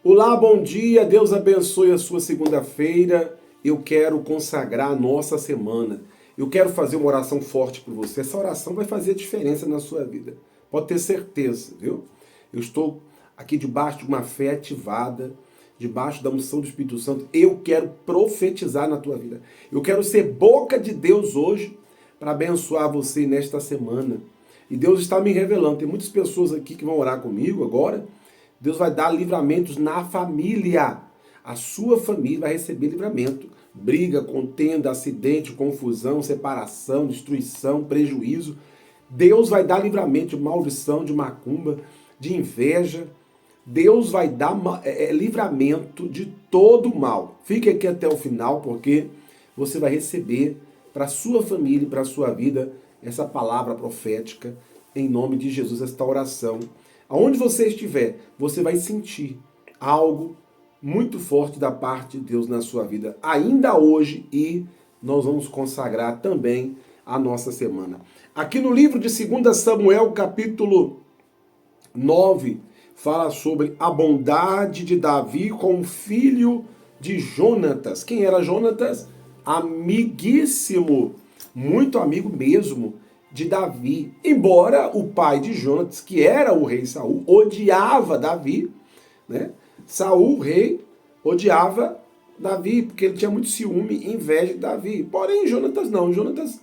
Olá, bom dia, Deus abençoe a sua segunda-feira. Eu quero consagrar a nossa semana. Eu quero fazer uma oração forte por você. Essa oração vai fazer diferença na sua vida. Pode ter certeza, viu? Eu estou aqui debaixo de uma fé ativada, debaixo da unção do Espírito Santo. Eu quero profetizar na tua vida. Eu quero ser boca de Deus hoje para abençoar você nesta semana. E Deus está me revelando. Tem muitas pessoas aqui que vão orar comigo agora. Deus vai dar livramentos na família. A sua família vai receber livramento. Briga, contenda, acidente, confusão, separação, destruição, prejuízo. Deus vai dar livramento de maldição, de macumba, de inveja. Deus vai dar livramento de todo o mal. Fique aqui até o final, porque você vai receber para a sua família e para a sua vida essa palavra profética, em nome de Jesus, esta oração. Aonde você estiver, você vai sentir algo muito forte da parte de Deus na sua vida, ainda hoje, e nós vamos consagrar também a nossa semana. Aqui no livro de 2 Samuel, capítulo 9, fala sobre a bondade de Davi com o filho de Jonatas. Quem era Jonatas? Amiguíssimo, muito amigo mesmo de Davi. Embora o pai de Jonatas, que era o rei Saul, odiava Davi, né? Saul, rei, odiava Davi, porque ele tinha muito ciúme e inveja de Davi. Porém, Jonatas não. Jonatas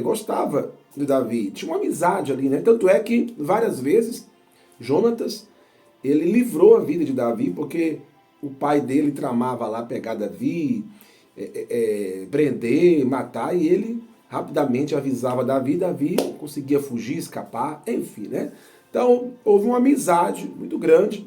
gostava de Davi. Tinha uma amizade ali, né? Tanto é que, várias vezes, Jonatas, ele livrou a vida de Davi, porque o pai dele tramava lá pegar Davi, prender, matar, e ele rapidamente avisava Davi, Davi conseguia fugir, escapar, enfim, né? Então, houve uma amizade muito grande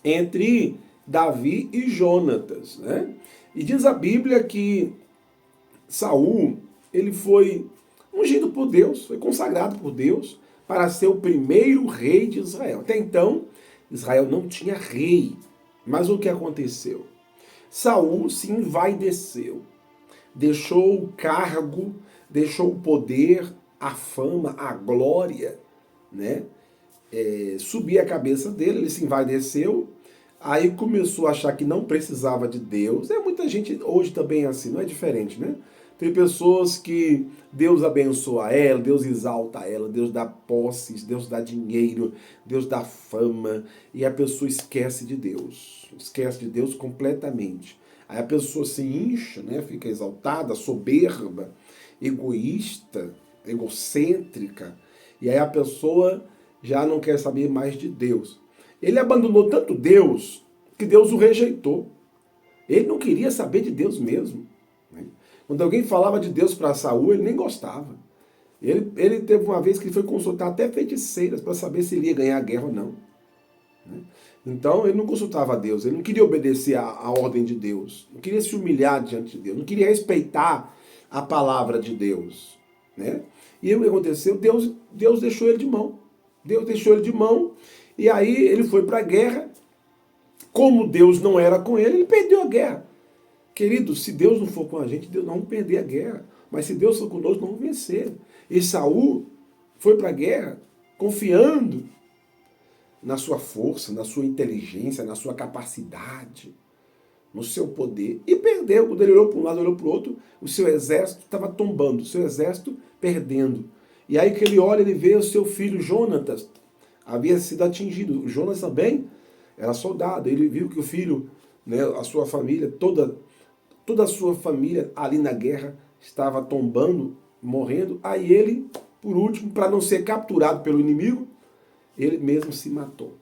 entre Davi e Jonatas, né? E diz a Bíblia que Saul, ele foi ungido por Deus, foi consagrado por Deus para ser o primeiro rei de Israel. Até então, Israel não tinha rei. Mas o que aconteceu? Saul se envaideceu, deixou o cargo, deixou o poder, a fama, a glória, né? Subir a cabeça dele, ele se envaideceu, aí começou a achar que não precisava de Deus. Muita gente hoje também é assim, não é diferente, né? Tem pessoas que Deus abençoa ela, Deus exalta ela, Deus dá posses, Deus dá dinheiro, Deus dá fama, e a pessoa esquece de Deus completamente. Aí a pessoa se incha, né? Fica exaltada, soberba, egoísta, egocêntrica, e aí a pessoa já não quer saber mais de Deus. Ele abandonou tanto Deus que Deus o rejeitou. Ele não queria saber de Deus mesmo. Quando alguém falava de Deus para Saul, ele nem gostava. Ele teve uma vez que ele foi consultar até feiticeiras para saber se ele ia ganhar a guerra ou não. Então ele não consultava a Deus, ele não queria obedecer à ordem de Deus, não queria se humilhar diante de Deus, não queria respeitar a palavra de Deus, né? E o que aconteceu? Deus deixou ele de mão. Deus deixou ele de mão, e aí ele foi para a guerra. Como Deus não era com ele, ele perdeu a guerra. Querido, se Deus não for com a gente, Deus não vai perder a guerra. Mas se Deus for conosco, nós vamos vencer. E Saul foi para a guerra confiando na sua força, na sua inteligência, na sua capacidade, no seu poder. E perdeu. Quando ele olhou para um lado, olhou para o outro, o seu exército estava tombando, o seu exército perdendo. E aí que ele olha, ele vê o seu filho Jonatas havia sido atingido. O Jonas também era soldado. Ele viu que o filho, né, a sua família, toda a sua família ali na guerra estava tombando, morrendo. Aí ele, por último, para não ser capturado pelo inimigo, ele mesmo se matou.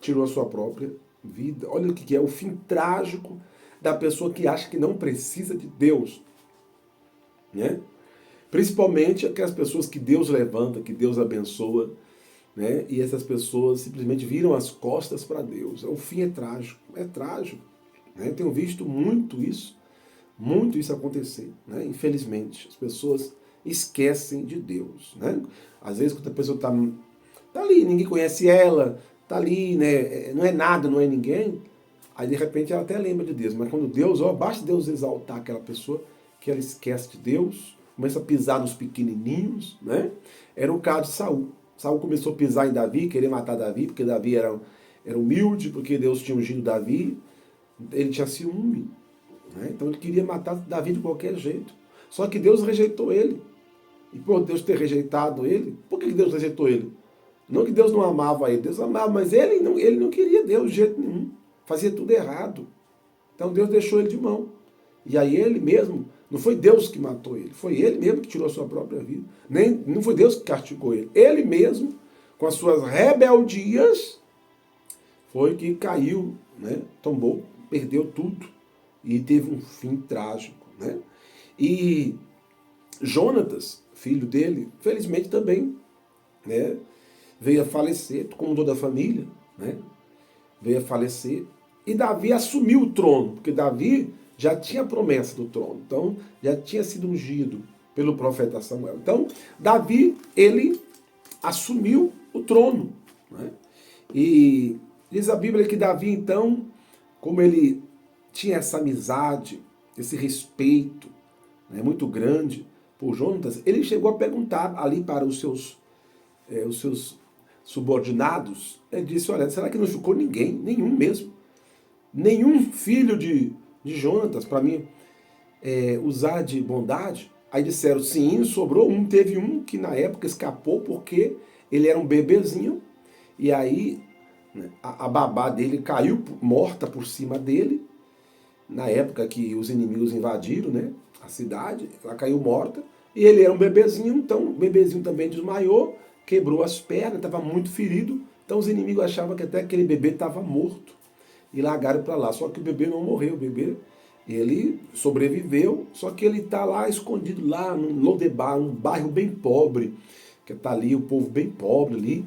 Tirou a sua própria vida. Olha o que é o fim trágico da pessoa que acha que não precisa de Deus, né? Principalmente aquelas pessoas que Deus levanta, que Deus abençoa, né? E essas pessoas simplesmente viram as costas para Deus. O fim é trágico, né? Tenho visto muito isso acontecer, né? Infelizmente, as pessoas esquecem de Deus, né? Às vezes quando a pessoa tá ali, ninguém conhece ela, tá ali, né? Não é nada, não é ninguém, aí de repente ela até lembra de Deus, mas quando Deus, basta Deus exaltar aquela pessoa, que ela esquece de Deus, começa a pisar nos pequenininhos, né? Era o caso de Saul. Saul começou a pisar em Davi, querer matar Davi, porque Davi era humilde, porque Deus tinha ungido Davi, ele tinha ciúme, né? Então ele queria matar Davi de qualquer jeito. Só que Deus rejeitou ele. E por Deus ter rejeitado ele, por que Deus rejeitou ele? Não que Deus não amava ele, Deus amava, mas ele não queria Deus de jeito nenhum. Fazia tudo errado. Então Deus deixou ele de mão. E aí ele mesmo, não foi Deus que matou ele, foi ele mesmo que tirou a sua própria vida. Não foi Deus que castigou ele. Ele mesmo, com as suas rebeldias, foi que caiu, né? Tombou, perdeu tudo e teve um fim trágico, né? E Jonatas, filho dele, felizmente também, né, veio a falecer, como toda a família, né, veio a falecer. E Davi assumiu o trono, porque Davi já tinha a promessa do trono, então já tinha sido ungido pelo profeta Samuel. Então, Davi, ele assumiu o trono, né? E diz a Bíblia que Davi, então, como ele tinha essa amizade, esse respeito, né, muito grande por Jonatas, ele chegou a perguntar ali para os seus subordinados, ele disse, olha, será que não ficou ninguém, nenhum mesmo, nenhum filho de Jonatas para mim usar de bondade? Aí disseram, sim, sobrou um, teve um que na época escapou porque ele era um bebezinho, e aí, né, a babá dele caiu morta por cima dele, na época que os inimigos invadiram, né, a cidade, ela caiu morta, e ele era um bebezinho, então o bebezinho também desmaiou, quebrou as pernas, estava muito ferido, então os inimigos achavam que até aquele bebê estava morto, e largaram para lá, só que o bebê não morreu, o bebê, ele sobreviveu, só que ele está lá escondido lá no Lodebar, um bairro bem pobre, que está ali, o povo bem pobre ali,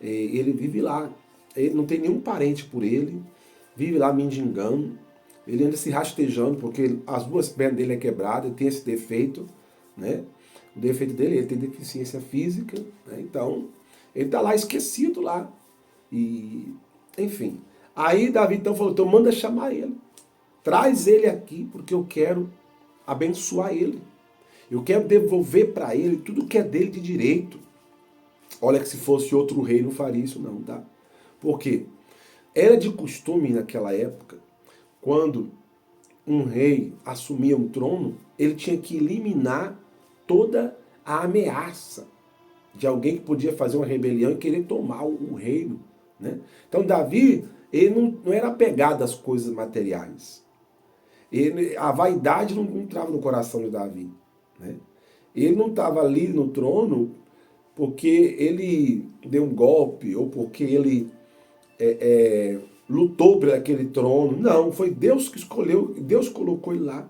ele vive lá, ele não tem nenhum parente por ele, vive lá mendigando, ele anda se rastejando, porque as duas pernas dele é quebrada, ele tem esse defeito, né? O defeito dele, ele tem deficiência física, né? Então, ele está lá esquecido lá. E, enfim. Aí Davi então falou, então manda chamar ele. Traz ele aqui, porque eu quero abençoar ele. Eu quero devolver para ele tudo que é dele de direito. Olha que se fosse outro rei não faria isso não, tá? Por quê? Era de costume naquela época, quando um rei assumia um trono, ele tinha que eliminar toda a ameaça de alguém que podia fazer uma rebelião e querer tomar o reino, né? Então Davi, ele não era apegado às coisas materiais. A vaidade não entrava no coração de Davi, né? Ele não estava ali no trono porque ele deu um golpe ou porque ele lutou por aquele trono. Não, foi Deus que escolheu, Deus colocou ele lá.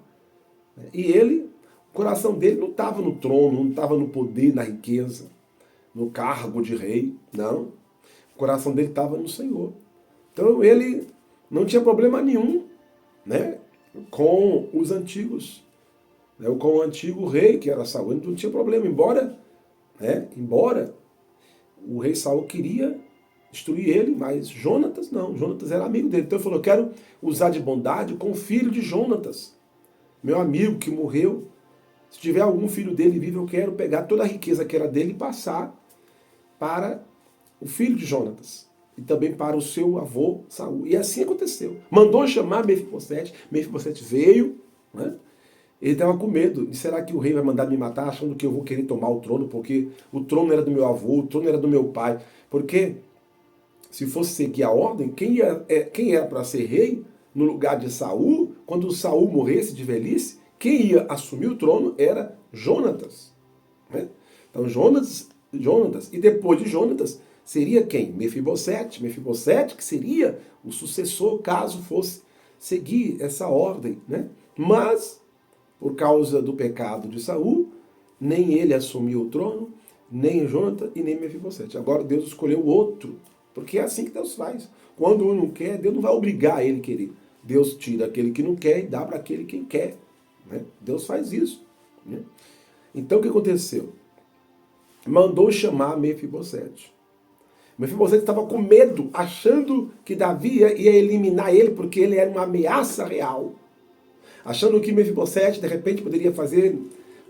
E ele, o coração dele não estava no trono, não estava no poder, na riqueza, no cargo de rei, não. O coração dele estava no Senhor. Então ele não tinha problema nenhum, né, com os antigos, né, com o antigo rei, que era Saul. Ele não tinha problema, embora o rei Saul queria destruir ele, mas Jonatas não, Jonatas era amigo dele. Então ele falou, eu quero usar de bondade com o filho de Jonatas, meu amigo que morreu. Se tiver algum filho dele vivo, eu quero pegar toda a riqueza que era dele e passar para o filho de Jonatas e também para o seu avô Saul. E assim aconteceu. Mandou chamar Mefibosete, Mefibosete veio, né? Ele estava com medo. E será que o rei vai mandar me matar achando que eu vou querer tomar o trono? Porque o trono era do meu avô, o trono era do meu pai. Porque se fosse seguir a ordem, quem era para ser rei no lugar de Saul, quando Saul morresse de velhice, quem ia assumir o trono era Jonatas, né? Então Jonatas, e depois de Jonatas, seria quem? Mefibosete. Mefibosete que seria o sucessor caso fosse seguir essa ordem, né? Mas, por causa do pecado de Saul, nem ele assumiu o trono, nem Jonatas e nem Mefibosete. Agora Deus escolheu outro, porque é assim que Deus faz. Quando um não quer, Deus não vai obrigar ele a querer. Deus tira aquele que não quer e dá para aquele que quer, né? Deus faz isso, né? Então o que aconteceu? Mandou chamar Mefibosete. Mefibosete estava com medo, achando que Davi ia eliminar ele, porque ele era uma ameaça real. Achando que Mefibosete, de repente, poderia fazer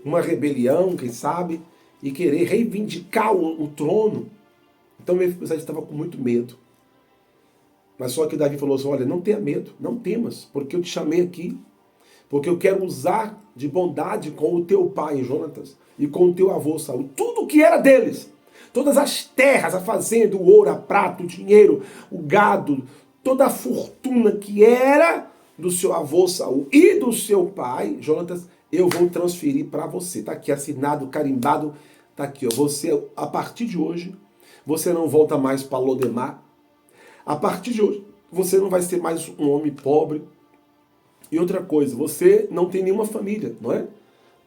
uma rebelião, quem sabe, e querer reivindicar o trono. Então Mefibosete estava com muito medo. Mas só que Davi falou assim, olha, não tenha medo, não temas, porque eu te chamei aqui, porque eu quero usar de bondade com o teu pai, Jonatas, e com o teu avô, Saul, tudo que era deles. Todas as terras, a fazenda, o ouro, a prata, o dinheiro, o gado, toda a fortuna que era do seu avô Saul e do seu pai, Jonatas, eu vou transferir para você. Está aqui assinado, carimbado, está aqui. Ó. Você, a partir de hoje, você não volta mais para Lodemar. A partir de hoje, você não vai ser mais um homem pobre. E outra coisa, você não tem nenhuma família, não é?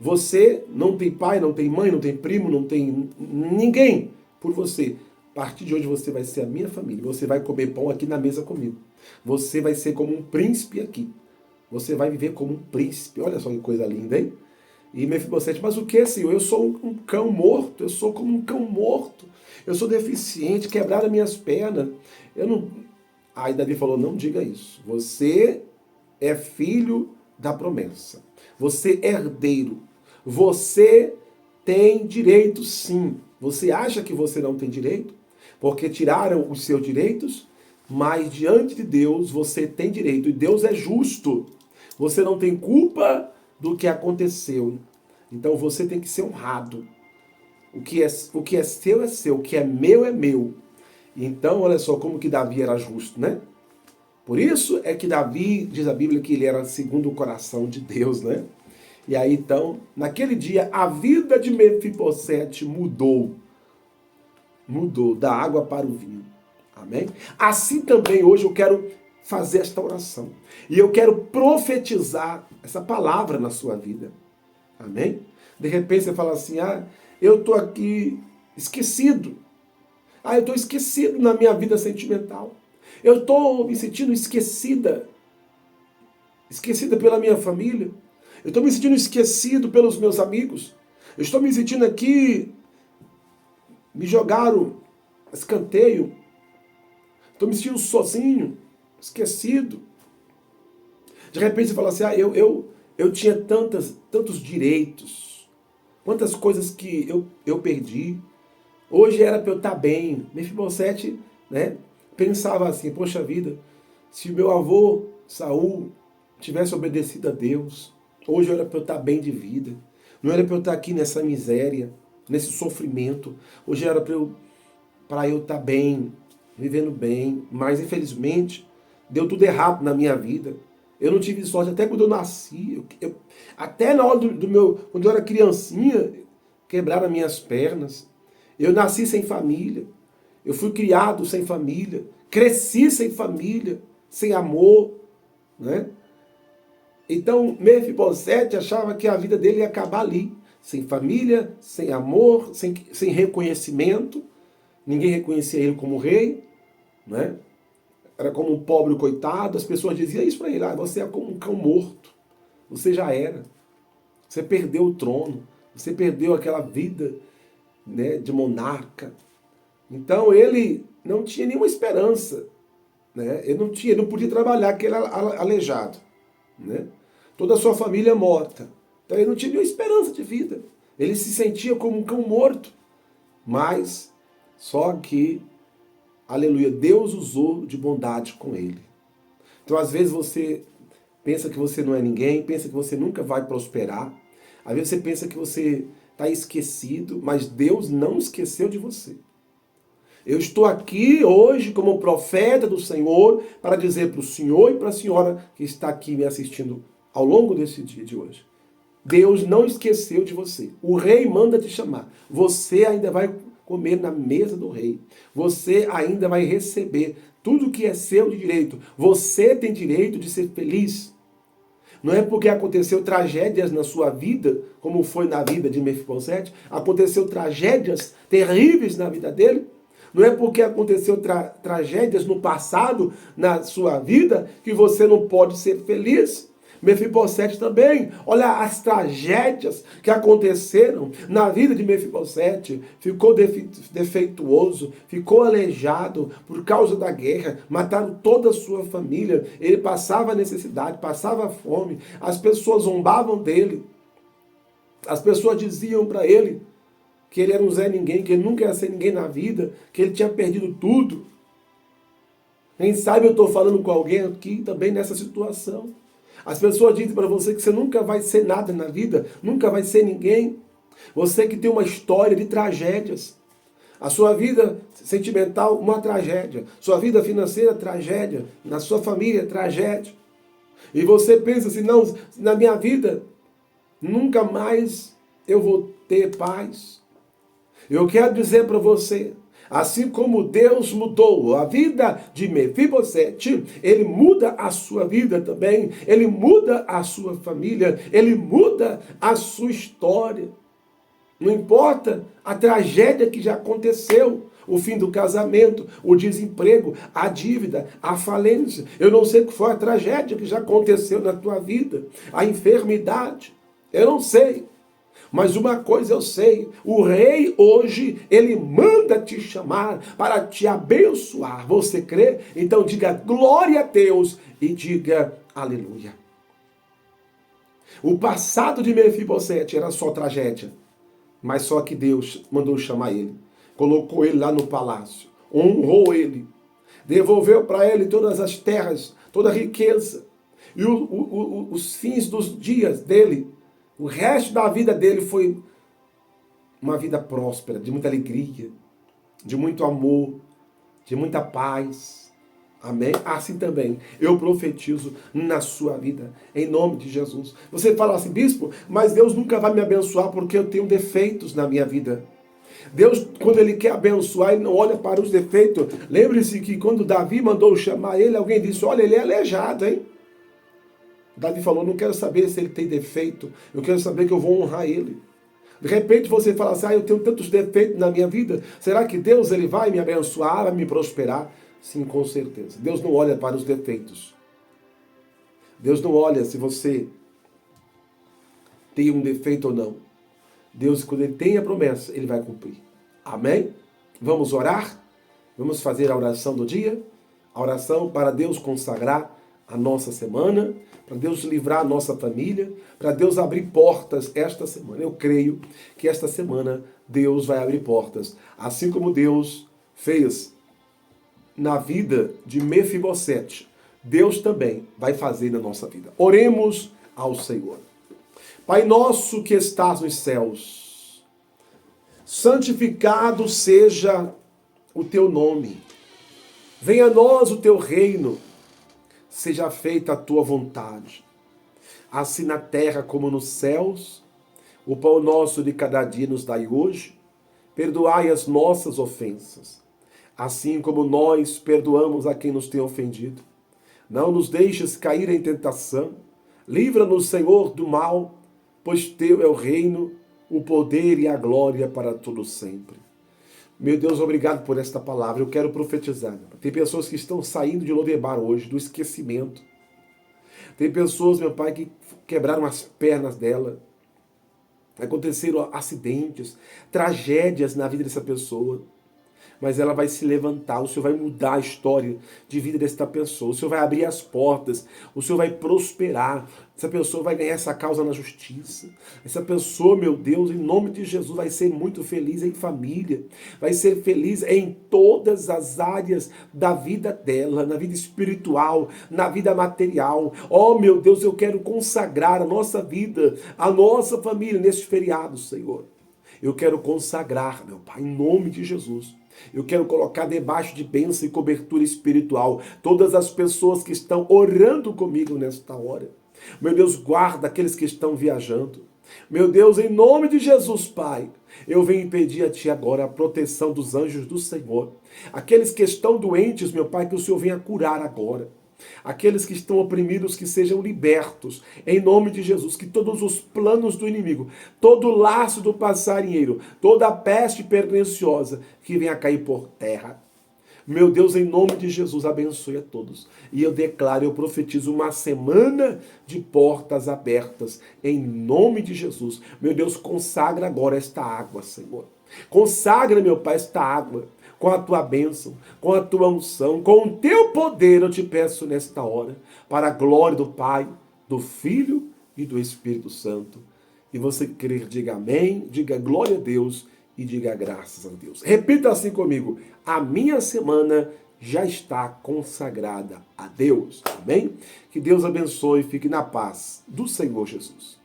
Você não tem pai, não tem mãe, não tem primo, não tem ninguém por você. A partir de hoje você vai ser a minha família. Você vai comer pão aqui na mesa comigo. Você vai ser como um príncipe aqui. Você vai viver como um príncipe. Olha só que coisa linda, hein? E Mefibosete, mas o que, Senhor? Eu sou um cão morto. Eu sou como um cão morto. Eu sou deficiente, quebraram minhas pernas. Eu não... Aí Davi falou, não diga isso. Você é filho da promessa. Você é herdeiro. Você tem direito, sim. Você acha que você não tem direito? Porque tiraram os seus direitos, mas diante de Deus você tem direito. E Deus é justo. Você não tem culpa do que aconteceu. Então você tem que ser honrado. O que é seu é seu. O que é meu é meu. Então, olha só como que Davi era justo, né? Por isso é que Davi, diz a Bíblia, que ele era segundo o coração de Deus, né? E aí, então, naquele dia, a vida de Mefibosete mudou. Mudou da água para o vinho. Amém? Assim também, hoje, eu quero fazer esta oração. E eu quero profetizar essa palavra na sua vida. Amém? De repente, você fala assim, eu estou aqui esquecido. Eu estou esquecido na minha vida sentimental. Eu estou me sentindo esquecida. Esquecida pela minha família. Eu estou me sentindo esquecido pelos meus amigos. Eu estou me sentindo aqui, me jogaram escanteio. Estou me sentindo sozinho, esquecido. De repente você fala assim, eu tinha tantos direitos. Quantas coisas que eu perdi. Hoje era para eu estar bem. Mefibosete, né, pensava assim, poxa vida, se meu avô Saul tivesse obedecido a Deus, hoje era para eu estar bem de vida. Não era para eu estar aqui nessa miséria, nesse sofrimento. Hoje era para eu estar bem, vivendo bem. Mas infelizmente deu tudo errado na minha vida. Eu não tive sorte até quando eu nasci. Até na hora quando eu era criancinha, quebraram as minhas pernas. Eu nasci sem família, eu fui criado sem família, cresci sem família, sem amor, né? Então Mefibosete achava que a vida dele ia acabar ali, sem família, sem amor, sem reconhecimento, ninguém reconhecia ele como rei, né? Era como um pobre coitado, as pessoas diziam isso para ele, você é como um cão morto, você já era, você perdeu o trono, você perdeu aquela vida, né, de monarca. Então ele não tinha nenhuma esperança, né? Ele não podia trabalhar, porque ele era aleijado, né? Toda a sua família morta. Então ele não tinha nenhuma esperança de vida. Ele se sentia como um cão morto. Mas só que, aleluia, Deus usou de bondade com ele. Então às vezes você pensa que você não é ninguém, pensa que você nunca vai prosperar. Às vezes você pensa que você está esquecido, mas Deus não esqueceu de você. Eu estou aqui hoje como profeta do Senhor para dizer para o senhor e para a senhora que está aqui me assistindo ao longo desse dia de hoje. Deus não esqueceu de você. O rei manda te chamar. Você ainda vai comer na mesa do rei. Você ainda vai receber tudo que é seu de direito. Você tem direito de ser feliz. Não é porque aconteceu tragédias na sua vida, como foi na vida de Mefibosete, aconteceu tragédias terríveis na vida dele. Não é porque aconteceu tragédias no passado, na sua vida, que você não pode ser feliz. Mefibosete também. Olha as tragédias que aconteceram na vida de Mefibosete. Ficou defeituoso, ficou aleijado por causa da guerra. Mataram toda a sua família. Ele passava necessidade, passava fome. As pessoas zombavam dele. As pessoas diziam para ele que ele era um Zé Ninguém, que ele nunca ia ser ninguém na vida, que ele tinha perdido tudo. Quem sabe eu estou falando com alguém aqui também nessa situação. As pessoas dizem para você que você nunca vai ser nada na vida, nunca vai ser ninguém. Você que tem uma história de tragédias. A sua vida sentimental, uma tragédia. Sua vida financeira, tragédia. Na sua família, tragédia. E você pensa assim, não, na minha vida, nunca mais eu vou ter paz. Eu quero dizer para você, assim como Deus mudou a vida de Mefibosete, Ele muda a sua vida também, Ele muda a sua família, Ele muda a sua história. Não importa a tragédia que já aconteceu, o fim do casamento, o desemprego, a dívida, a falência. Eu não sei o que foi a tragédia que já aconteceu na tua vida, a enfermidade. Eu não sei. Mas uma coisa eu sei, o rei hoje, ele manda te chamar para te abençoar. Você crê? Então diga glória a Deus e diga aleluia. O passado de Mefibosete era só tragédia, mas só que Deus mandou chamar ele. Colocou ele lá no palácio, honrou ele, devolveu para ele todas as terras, toda a riqueza. E os fins dos dias dele, o resto da vida dele foi uma vida próspera, de muita alegria, de muito amor, de muita paz. Amém? Assim também, eu profetizo na sua vida, em nome de Jesus. Você fala assim, bispo, mas Deus nunca vai me abençoar porque eu tenho defeitos na minha vida. Deus, quando Ele quer abençoar, Ele não olha para os defeitos. Lembre-se que quando Davi mandou chamar ele, alguém disse, olha, ele é aleijado, hein? Davi falou, não quero saber se ele tem defeito, eu quero saber que eu vou honrar ele. De repente você fala assim, eu tenho tantos defeitos na minha vida, será que Deus ele vai me abençoar, vai me prosperar? Sim, com certeza. Deus não olha para os defeitos. Deus não olha se você tem um defeito ou não. Deus, quando Ele tem a promessa, Ele vai cumprir. Amém? Vamos orar? Vamos fazer a oração do dia? A oração para Deus consagrar a nossa semana, para Deus livrar a nossa família, para Deus abrir portas esta semana. Eu creio que esta semana Deus vai abrir portas. Assim como Deus fez na vida de Mefibosete, Deus também vai fazer na nossa vida. Oremos ao Senhor. Pai nosso que estás nos céus, santificado seja o teu nome. Venha a nós o teu reino, seja feita a tua vontade, assim na terra como nos céus. O pão nosso de cada dia nos dai hoje, perdoai as nossas ofensas, assim como nós perdoamos a quem nos tem ofendido. Não nos deixes cair em tentação, livra-nos, Senhor, do mal, pois teu é o reino, o poder e a glória para todo sempre. Meu Deus, obrigado por esta palavra. Eu quero profetizar. Tem pessoas que estão saindo de Lodebar hoje, do esquecimento. Tem pessoas, meu Pai, que quebraram as pernas dela. Aconteceram acidentes, tragédias na vida dessa pessoa. Mas ela vai se levantar, o Senhor vai mudar a história de vida desta pessoa, o Senhor vai abrir as portas, o Senhor vai prosperar, essa pessoa vai ganhar essa causa na justiça, essa pessoa, meu Deus, em nome de Jesus, vai ser muito feliz em família, vai ser feliz em todas as áreas da vida dela, na vida espiritual, na vida material. Oh, meu Deus, eu quero consagrar a nossa vida, a nossa família nesse feriado, Senhor. Eu quero consagrar, meu Pai, em nome de Jesus. Eu quero colocar debaixo de bênção e cobertura espiritual todas as pessoas que estão orando comigo nesta hora. Meu Deus, guarda aqueles que estão viajando. Meu Deus, em nome de Jesus, Pai, eu venho pedir a Ti agora a proteção dos anjos do Senhor. Aqueles que estão doentes, meu Pai, que o Senhor venha curar agora. Aqueles que estão oprimidos, que sejam libertos, em nome de Jesus, que todos os planos do inimigo, todo o laço do passarinheiro, toda a peste perniciosa, que venha cair por terra. Meu Deus, em nome de Jesus, abençoe a todos. E eu declaro, eu profetizo uma semana de portas abertas, em nome de Jesus. Meu Deus, consagra agora esta água, Senhor. Consagra, meu Pai, esta água, com a tua bênção, com a tua unção, com o teu poder, eu te peço nesta hora, para a glória do Pai, do Filho e do Espírito Santo. E você crer, diga amém, diga glória a Deus e diga graças a Deus. Repita assim comigo: a minha semana já está consagrada a Deus. Amém? Que Deus abençoe e fique na paz do Senhor Jesus.